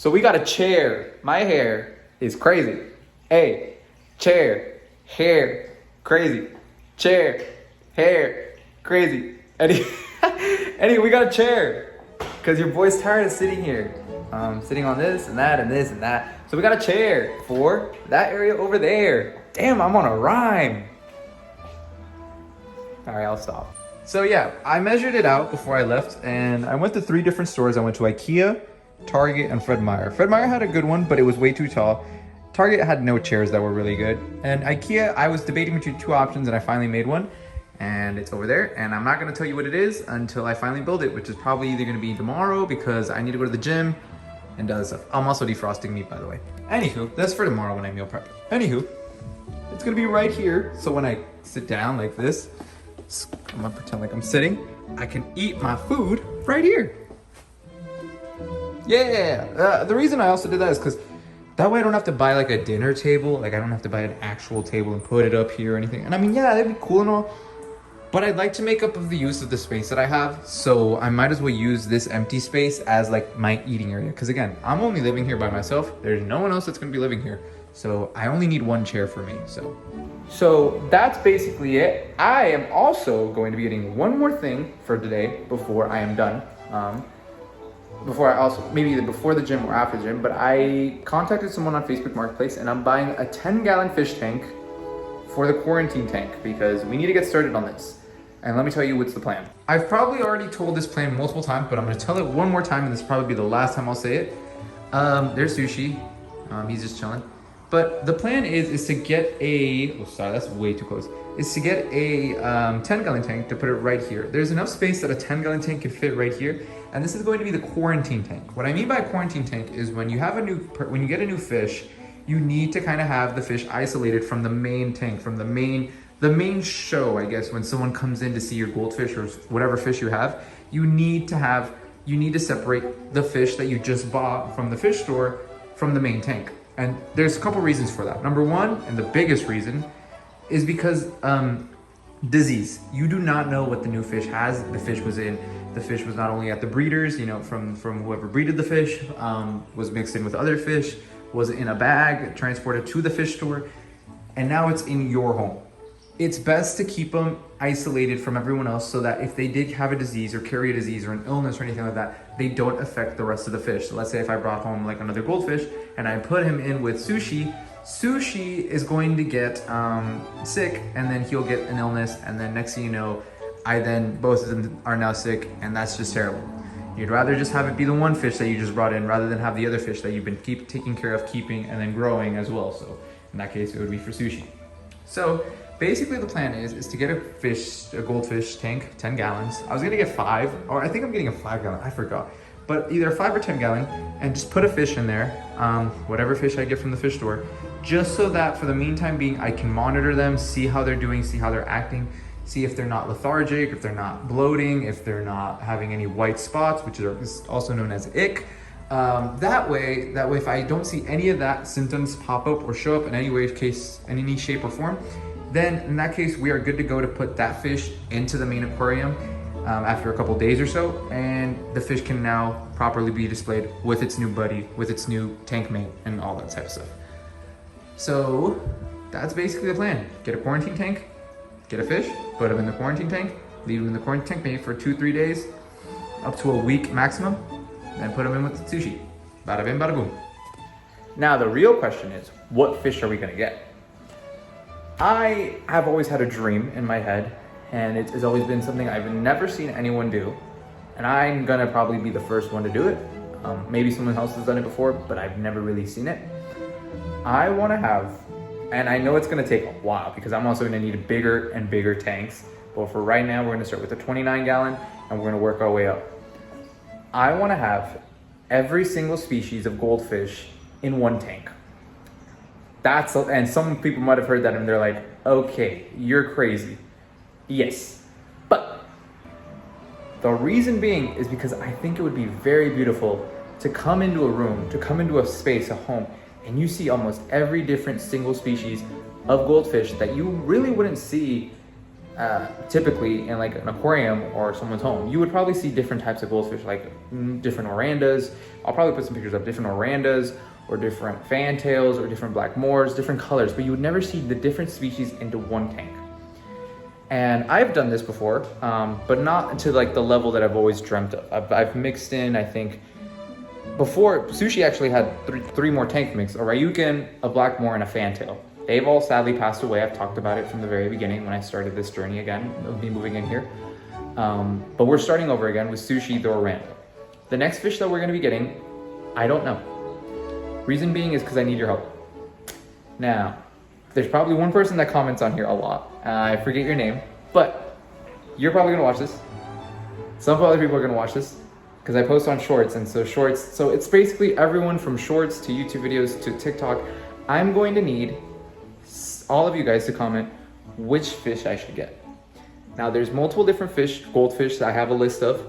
So we got a chair. My hair is crazy. Hey, chair, hair, crazy. Chair, hair, crazy. Anyway, we got a chair. Because your boy's tired of sitting here. Sitting on this and that and this and that. So we got a chair for that area over there. Damn, I'm on a rhyme. All right, I'll stop. So yeah, I measured it out before I left and I went to 3 different stores. I went to IKEA, Target, and Fred Meyer. Fred Meyer had a good one, but it was way too tall. Target had no chairs that were really good. And IKEA, I was debating between 2 options and I finally made one. And it's over there. And I'm not gonna tell you what it is until I finally build it, which is probably either gonna be tomorrow because I need to go to the gym and other stuff. I'm also defrosting meat, by the way. Anywho, that's for tomorrow when I meal prep. Anywho, it's gonna be right here. So when I sit down like this, I'm gonna pretend like I'm sitting, I can eat my food right here. Yeah, the reason I also did that is because that way I don't have to buy like a dinner table. Like I don't have to buy an actual table and put it up here or anything. And I mean, yeah, that'd be cool and all, but I'd like to make up of the use of the space that I have. So I might as well use this empty space as like my eating area. Because again, I'm only living here by myself. There's no one else that's gonna be living here. So I only need 1 chair for me, So that's basically it. I am also going to be getting one more thing for today before I am done. Maybe either before the gym or after the gym, but I contacted someone on Facebook Marketplace and I'm buying a 10-gallon fish tank for the quarantine tank because we need to get started on this. And let me tell you what's the plan. I've probably already told this plan multiple times, but I'm gonna tell it one more time and this will probably be the last time I'll say it. There's Sushi, he's just chilling. But the plan is to get that's way too close. Is to get a 10-gallon tank to put it right here. There's enough space that a 10-gallon tank can fit right here. And this is going to be the quarantine tank. What I mean by a quarantine tank is when you get a new fish, you need to kind of have the fish isolated from the main tank, from the main show, I guess, when someone comes in to see your goldfish or whatever fish you have, you need to separate the fish that you just bought from the fish store from the main tank. And there's a couple reasons for that. Number one, and the biggest reason, is because disease. You do not know what the new fish has. The fish was not only at the breeders, from whoever breeded the fish, was mixed in with other fish, was in a bag, transported to the fish store, and now it's in your home. It's best to keep them isolated from everyone else so that if they did have a disease or carry a disease or an illness or anything like that, they don't affect the rest of the fish. So let's say if I brought home like another goldfish and I put him in with Sushi is going to get sick and then he'll get an illness, and then next thing you know, both of them are now sick, and that's just terrible. You'd rather just have it be the one fish that you just brought in rather than have the other fish that you've been taking care of, keeping, and then growing as well. So in that case, it would be for Sushi. So basically the plan is to get a goldfish tank, 10 gallons. I was gonna get 5, or I think I'm getting a 5-gallon, I forgot. But either a 5 or 10 gallon, and just put a fish in there, whatever fish I get from the fish store, just so that for the meantime being, I can monitor them, see how they're doing, see how they're acting, see if they're not lethargic, if they're not bloating, if they're not having any white spots, which is also known as ick. That way, if I don't see any of that symptoms pop up or show up in any shape or form, then in that case, we are good to go to put that fish into the main aquarium after a couple days or so, and the fish can now properly be displayed with its new buddy, with its new tank mate, and all that type of stuff. So that's basically the plan. Get a quarantine tank, get a fish, put him in the quarantine tank, leave him in the quarantine tank maybe for 2-3 days, up to a week maximum, then put him in with the Sushi. Bada bing, bada boom. Now the real question is, what fish are we gonna get? I have always had a dream in my head, and it has always been something I've never seen anyone do, and I'm gonna probably be the first one to do it. Maybe someone else has done it before, but I've never really seen it. I wanna have, and I know it's gonna take a while because I'm also gonna need bigger and bigger tanks, but for right now, we're gonna start with a 29-gallon, and we're gonna work our way up. I wanna have every single species of goldfish in one tank. And some people might have heard that and they're like, okay, you're crazy. Yes, but the reason being is because I think it would be very beautiful to come into a room, to come into a space, a home, and you see almost every different single species of goldfish that you really wouldn't see typically in like an aquarium or someone's home, you would probably see different types of goldfish, like different orandas. I'll probably put some pictures of different orandas or different fantails or different black moors, different colors, but you would never see the different species into one tank. And I've done this before, but not to like the level that I've always dreamt of. I've mixed in, I think, before, Sushi actually had three more tank mix, a Ryukin, a black moor, and a fantail. They've all sadly passed away. I've talked about it from the very beginning when I started this journey again of me moving in here. But we're starting over again with Sushi, the Orlando. The next fish that we're gonna be getting, I don't know. Reason being is because I need your help. Now, there's probably one person that comments on here a lot. I forget your name, but you're probably gonna watch this. Some other people are gonna watch this because I post on shorts, and so it's basically everyone from shorts to YouTube videos to TikTok. I'm going to need all of you guys to comment which fish I should get. Now there's multiple different fish, goldfish that I have a list of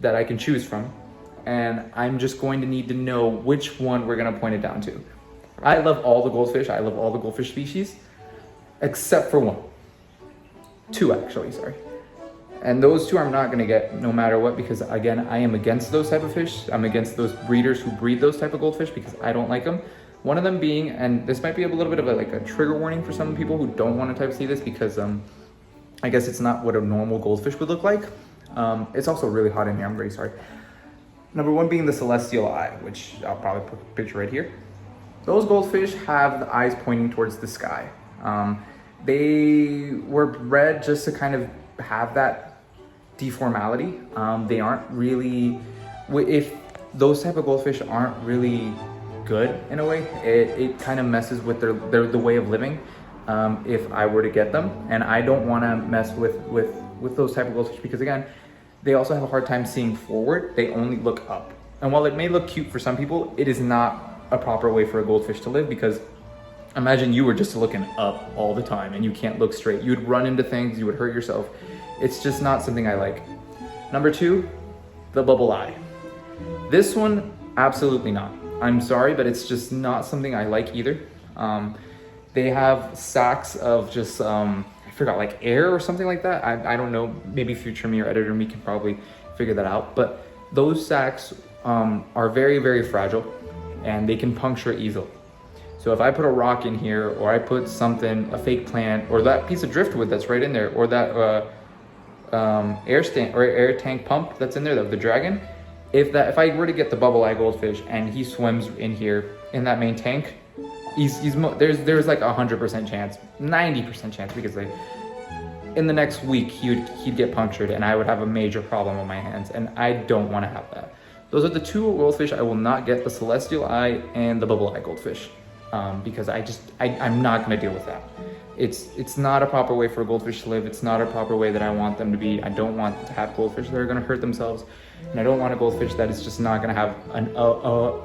that I can choose from, and I'm just going to need to know which one we're gonna point it down to. I love all the goldfish, I love all the goldfish species, except for one. Two actually, sorry. And those two I'm not gonna get no matter what, because again, I am against those type of fish. I'm against those breeders who breed those type of goldfish because I don't like them. One of them being, and this might be a little bit of a trigger warning for some people who don't want to type see this, because I guess it's not what a normal goldfish would look like. It's also really hot in here, I'm very sorry. Number one being the celestial eye, which I'll probably put a picture right here. Those goldfish have the eyes pointing towards the sky. They were bred just to kind of have that deformality. They aren't really, if those type of goldfish aren't really good in a way, it kind of messes with the way of living if I were to get them. And I don't want to mess with those type of goldfish because again, they also have a hard time seeing forward. They only look up. And while it may look cute for some people, it is not a proper way for a goldfish to live, because imagine you were just looking up all the time and you can't look straight. You'd run into things, you would hurt yourself. It's just not something I like. Number two, the bubble eye. This one, absolutely not. I'm sorry, but it's just not something I like either. They have sacks of just, I forgot, like air or something like that. I don't know, maybe future me or editor me can probably figure that out. But those sacks are very, very fragile and they can puncture easily. So if I put a rock in here, or I put something, a fake plant, or that piece of driftwood that's right in there, or that air tank pump that's in there, the dragon, if I were to get the bubble eye goldfish and he swims in here in that main tank, there's like 100% chance, 90% chance, because in the next week he'd get punctured and I would have a major problem on my hands, and I don't want to have that. Those are the two goldfish I will not get, the celestial eye and the bubble eye goldfish, because I'm not going to deal with that. It's not a proper way for a goldfish to live. It's not a proper way that I want them to be. I don't want to have goldfish that are going to hurt themselves, and I don't want a goldfish that is just not going to have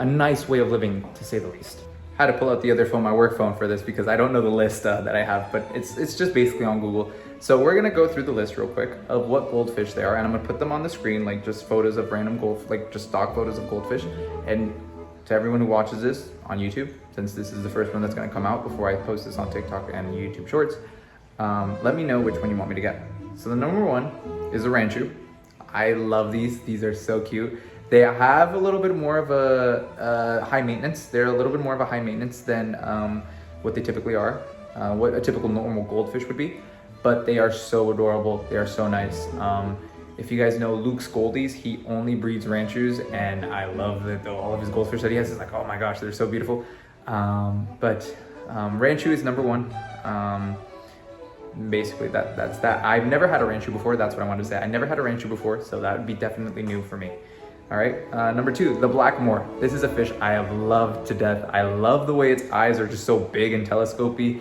a nice way of living, to say the least. I had to pull out the other phone, my work phone, for this because I don't know the list that I have, but it's just basically on Google. So we're gonna go through the list real quick of what goldfish they are, and I'm gonna put them on the screen, like just photos of random just stock photos of goldfish. And to everyone who watches this on YouTube, since this is the first one that's gonna come out before I post this on TikTok and YouTube Shorts, let me know which one you want me to get. So the number one is a Ranchu. I love these. These are so cute. They have a little bit more of a high maintenance. They're a little bit more of a high maintenance than what they typically are, what a typical normal goldfish would be. But they are so adorable. They are so nice. If you guys know Luke's Goldies, he only breeds Ranchus, and I love all of his goldfish that he has. It's like, oh my gosh, they're so beautiful. But Ranchu is number one. Basically, that's that. I've never had a Ranchu before. That's what I wanted to say. I never had a Ranchu before, so that would be definitely new for me. All right, number two, the black moor. This is a fish I have loved to death. I love the way its eyes are just so big and telescopy.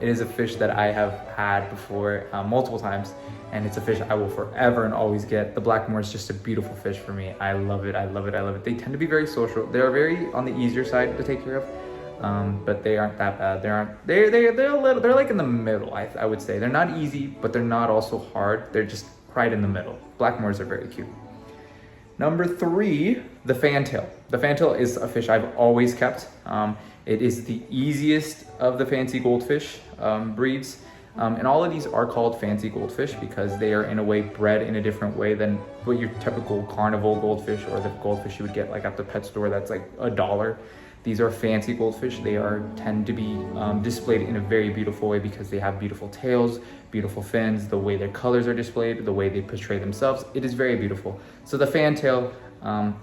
It is a fish that I have had before multiple times, and it's a fish I will forever and always get. The black moor is just a beautiful fish for me. I love it, I love it, I love it. They tend to be very social. They're very on the easier side to take care of, but they aren't that bad. They're like in the middle, I would say. They're not easy, but they're not also hard. They're just right in the middle. Black moors are very cute. Number three, the fantail. The fantail is a fish I've always kept. It is the easiest of the fancy goldfish breeds. And all of these are called fancy goldfish because they are in a way bred in a different way than what your typical carnival goldfish or the goldfish you would get like at the pet store that's like $1. These are fancy goldfish. They tend to be displayed in a very beautiful way because they have beautiful tails, beautiful fins, the way their colors are displayed, the way they portray themselves. It is very beautiful. So the fantail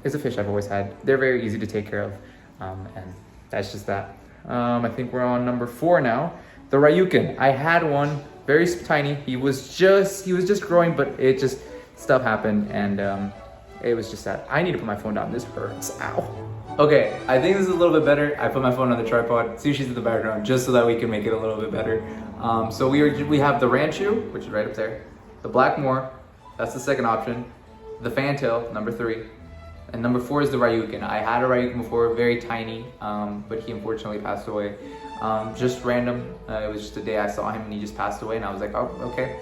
is a fish I've always had. They're very easy to take care of, and that's just that. I think we're on number 4 now. The Ryukin. I had one, very tiny. He was just growing, but stuff happened, and it was just sad. I need to put my phone down. This hurts. Ow. Okay, I think this is a little bit better. I put my phone on the tripod. Sushi's in the background, just so that we can make it a little bit better. So we have the Ranchu, which is right up there. The Blackmore, that's the second option. The Fantail, number 3. And number 4 is the Ryukin. I had a Ryukin before, very tiny, but he unfortunately passed away. Just random. It was just a day I saw him and he just passed away, and I was like, oh, okay.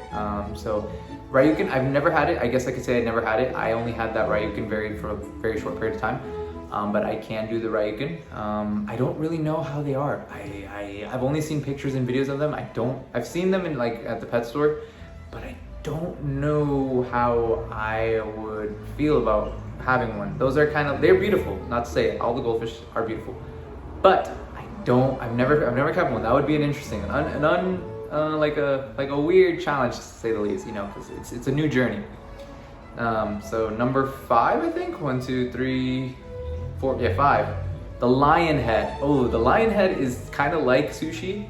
So Ryukin, I've never had it. I guess I could say I never had it. I only had that Ryukin for a very short period of time. But I can do the Ryukin. I don't really know how they are. I've only seen pictures and videos of them. I've seen them in at the pet store, but I don't know how I would feel about having one. Those are they're beautiful. Not to say it, all the goldfish are beautiful, but I've never kept one. That would be an interesting, like a weird challenge to say the least, because it's a new journey. So number 5, I think. 1, 2, 3, 4, yeah, 5. The lion head. Oh, the lion head is kind of like sushi.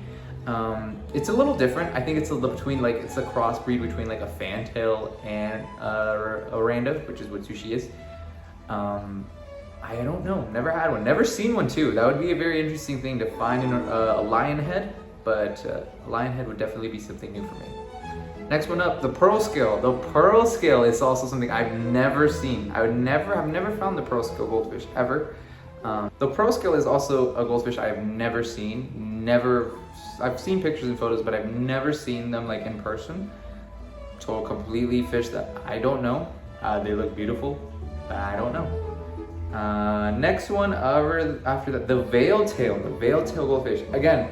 It's a little different. I think it's it's a crossbreed between like a fantail and a oranda, which is what sushi is. I don't know. Never had one. Never seen one too. That would be a very interesting thing to find in a lion head, but a lion head would definitely be something new for me. Next one up, the pearl scale. The pearl scale is also something I've never seen. I've never found the pearl scale goldfish ever. The pearl scale is also a goldfish I've never seen. I've seen pictures and photos, but I've never seen them like in person. So completely fish that I don't know. They look beautiful, but I don't know. Next one after that, the veil tail goldfish. Again,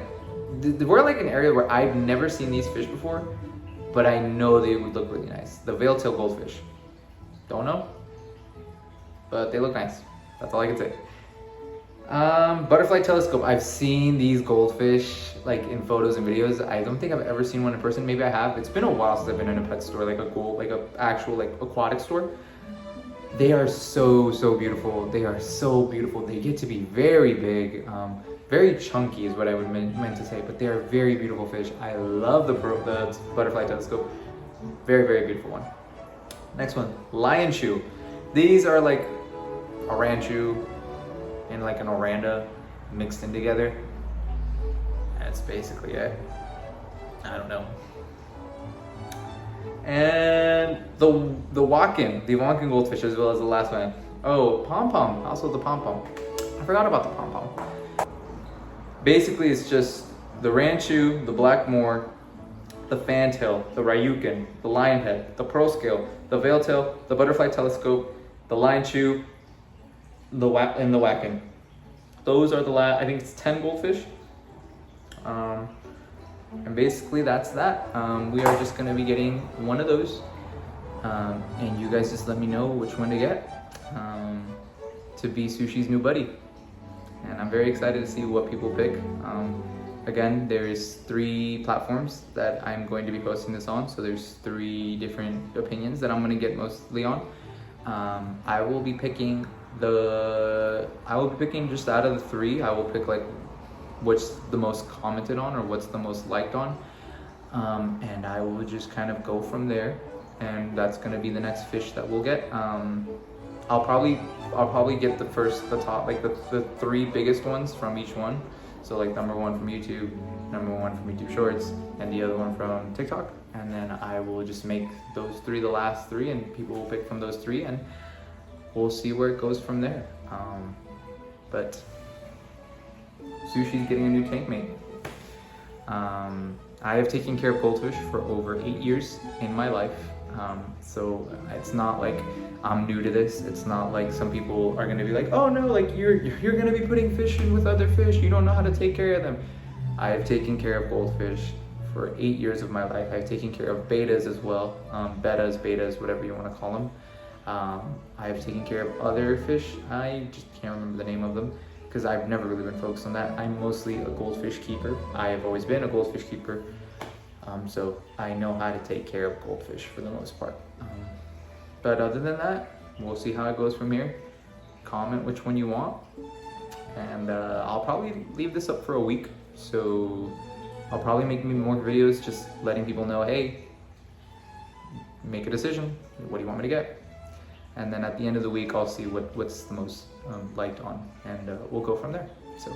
we're like an area where I've never seen these fish before, but I know they would look really nice. The veil tail goldfish. Don't know, but they look nice. That's all I can say. Butterfly telescope. I've seen these goldfish like in photos and videos. I don't think I've ever seen one in person. Maybe I have. It's been a while since I've been in a pet store, like a actual aquatic store. They are so beautiful. They are so beautiful. They get to be very big, very chunky is what I would meant to say, but they are very beautiful fish. I love the butterfly telescope. Very beautiful one. Next one, lion chew. These are like a ranchu and like an oranda mixed in together. That's basically it. I don't know. And the Wonkin goldfish, as well as the last one. Oh, pom-pom, also the pom-pom. I forgot about the pom-pom. Basically, it's just the Ranchu, the Blackmore, the Fantail, the Ryukin, the Lionhead, the Pearl Scale, the Veiltail, the Butterfly Telescope, the Lion Chew, and the Whacken. Those are I think it's 10 goldfish. And basically that's that. We are just gonna be getting one of those. And you guys just let me know which one to get to be Sushi's new buddy. And I'm very excited to see what people pick. Again, there's 3 platforms that I'm going to be posting this on. So there's 3 different opinions that I'm gonna get mostly on. I will be picking just out of the 3, I will pick like what's the most commented on or what's the most liked on. And I will just kind of go from there. And that's gonna be the next fish that we'll get. I'll probably get the top, like the 3 biggest ones from each one. So like number 1 from YouTube, number 1 from YouTube Shorts, and the other one from TikTok. And then I will just make those 3 the last 3, and people will pick from those 3, and we'll see where it goes from there. But Sushi's getting a new tank mate. I have taken care of goldfish for over 8 years in my life. So it's not like I'm new to this. It's not like some people are gonna be like, oh no, like you're gonna be putting fish in with other fish. You don't know how to take care of them. I have taken care of goldfish for 8 years of my life. I've taken care of betas as well, betas, whatever you want to call them. I've taken care of other fish. I just can't remember the name of them because I've never really been focused on that. I'm mostly a goldfish keeper. I have always been a goldfish keeper. So I know how to take care of goldfish for the most part. But other than that, we'll see how it goes from here. Comment which one you want. And I'll probably leave this up for a week. So I'll probably make more videos just letting people know, hey, make a decision. What do you want me to get? And then at the end of the week, I'll see what's the most liked on, and we'll go from there. So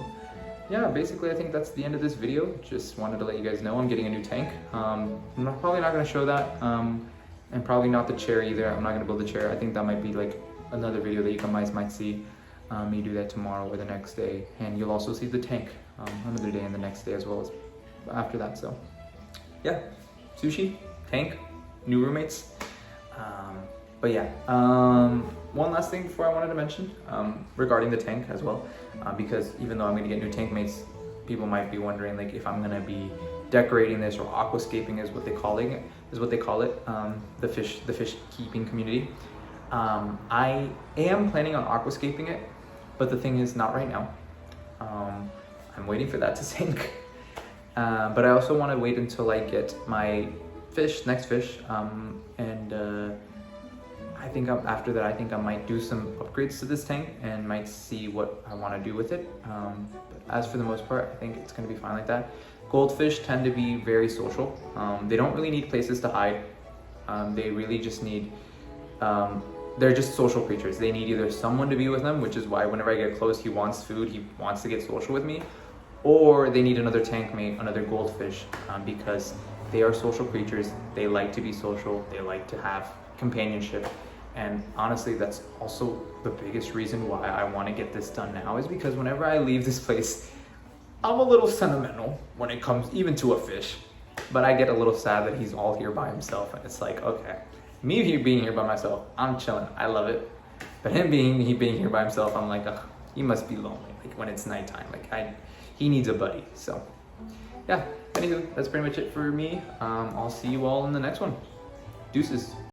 yeah, basically I think that's the end of this video. Just wanted to let you guys know I'm getting a new tank. I'm probably not going to show that, and probably not the chair either. I'm not going to build the chair. I think that might be like another video that you guys might see me do that tomorrow or the next day, and you'll also see the tank another day and the next day as well as after that. So yeah, sushi, tank, new roommates. But yeah, one last thing before I wanted to mention regarding the tank as well, because even though I'm gonna get new tank mates, people might be wondering like if I'm gonna be decorating this, or aquascaping is what they call it, the fish keeping community. I am planning on aquascaping it, but the thing is not right now. I'm waiting for that to sink. But I also want to wait until I get my next fish, and I think after that, I think I might do some upgrades to this tank and might see what I want to do with it. But as for the most part, I think it's going to be fine like that. Goldfish tend to be very social. They don't really need places to hide. They really just need, they're just social creatures. They need either someone to be with them, which is why whenever I get close, he wants food, he wants to get social with me, or they need another tank mate, another goldfish, because they are social creatures. They like to be social. They like to have companionship. And honestly, that's also the biggest reason why I want to get this done now, is because whenever I leave this place, I'm a little sentimental when it comes even to a fish, but I get a little sad that he's all here by himself. And it's like, okay, me being here by myself, I'm chilling, I love it. But him being here by himself, I'm like, ugh, he must be lonely. Like when it's nighttime, like he needs a buddy. So yeah, anywho, that's pretty much it for me. I'll see you all in the next one. Deuces.